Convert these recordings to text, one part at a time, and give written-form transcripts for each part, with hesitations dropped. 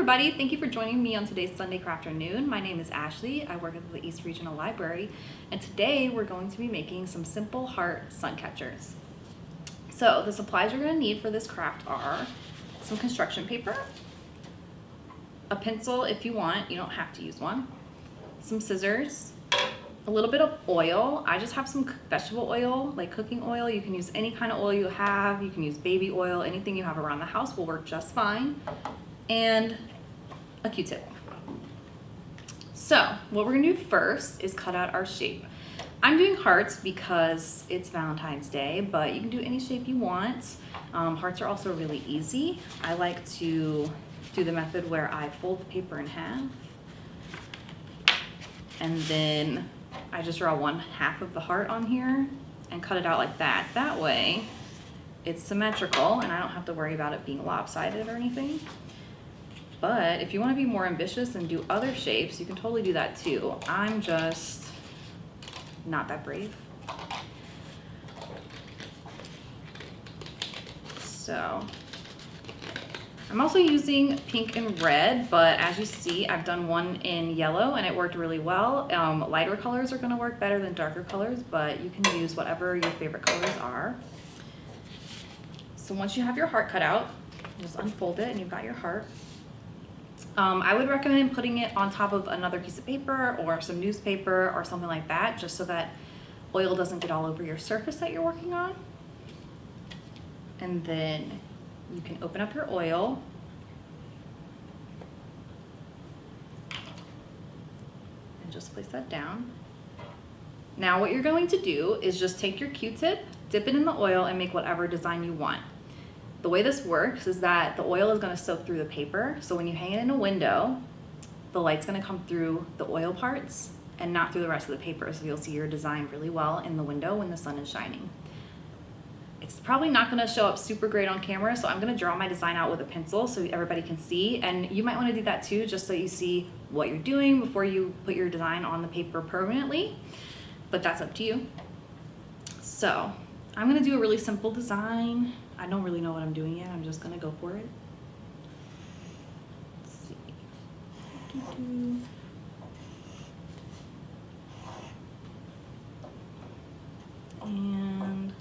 everybody, thank you for joining me on today's Sunday Crafternoon. My name is Ashley, I work at the East Regional Library, and today we're going to be making some simple heart sun catchers. So the supplies you're going to need for this craft are some construction paper, a pencil if you want, you don't have to use one, some scissors, a little bit of oil. I just have some vegetable oil, like cooking oil. You can use any kind of oil you have. You can use baby oil. Anything you have around the house will work just fine. And a Q-tip. So what we're gonna do first is cut out our shape. I'm doing hearts because it's Valentine's Day, but you can do any shape you want. Hearts are also really easy. I like to do the method where I fold the paper in half, and then I just draw 1/2 of the heart on here and cut it out like that. That way it's symmetrical and I don't have to worry about it being lopsided or anything. But if you want to be more ambitious and do other shapes, you can totally do that too. I'm just not that brave. So I'm also using pink and red, but as you see, I've done one in yellow and it worked really well. Lighter colors are gonna work better than darker colors, but you can use whatever your favorite colors are. So once you have your heart cut out, just unfold it and you've got your heart. I would recommend putting it on top of another piece of paper or some newspaper or something like that, just so that oil doesn't get all over your surface that you're working on. And then you can open up your oil and just place that down. Now what you're going to do is just take your Q-tip, dip it in the oil, and make whatever design you want. The way this works is that the oil is going to soak through the paper, so when you hang it in a window, the light's going to come through the oil parts and not through the rest of the paper, so you'll see your design really well in the window when the sun is shining. It's probably not going to show up super great on camera, so I'm going to draw my design out with a pencil so everybody can see, and you might want to do that too, just so you see what you're doing before you put your design on the paper permanently, but that's up to you. So I'm going to do a really simple design. I don't really know what I'm doing yet. I'm just gonna go for it. Let's see. And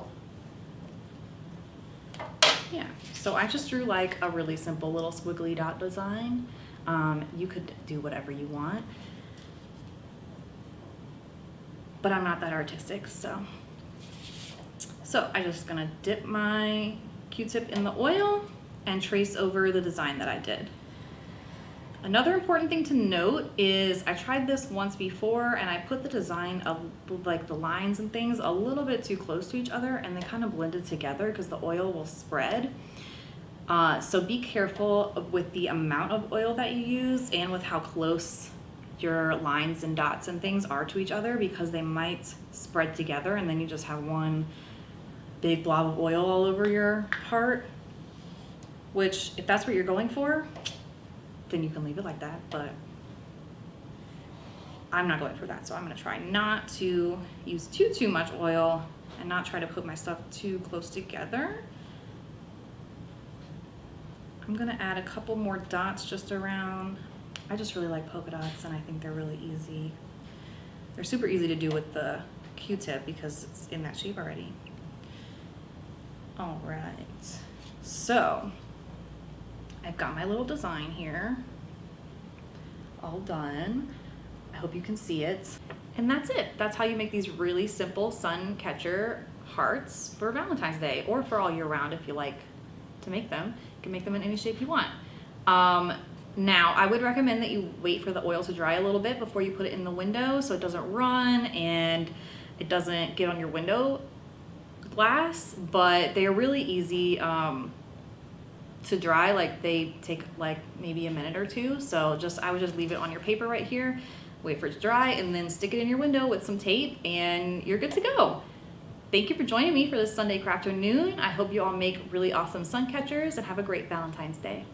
yeah, so I just drew like a really simple little squiggly dot design. You could do whatever you want, but I'm not that artistic, so I'm just gonna dip my Q-tip in the oil and trace over the design that I did. Another important thing to note is I tried this once before and I put the design of like the lines and things a little bit too close to each other and they kind of blended together because the oil will spread. So be careful with the amount of oil that you use and with how close your lines and dots and things are to each other, because they might spread together and then you just have one big blob of oil all over your heart, which if that's what you're going for, then you can leave it like that, but I'm not going for that. So I'm gonna try not to use too much oil and not try to put my stuff too close together. I'm gonna add a couple more dots just around. I just really like polka dots and I think they're really easy. They're super easy to do with the Q-tip because it's in that shape already. All right, so I've got my little design here, all done. I hope you can see it. And that's it. That's how you make these really simple sun catcher hearts for Valentine's Day or for all year round if you like to make them. You can make them in any shape you want. Now, I would recommend that you wait for the oil to dry a little bit before you put it in the window so it doesn't run and it doesn't get on your window glass, but they are really easy to dry. Like they take like maybe a minute or two, so I would just leave it on your paper right here, wait for it to dry, and then stick it in your window with some tape and you're good to go. Thank you for joining me for this Sunday Crafternoon. I hope you all make really awesome sun catchers and have a great Valentine's Day.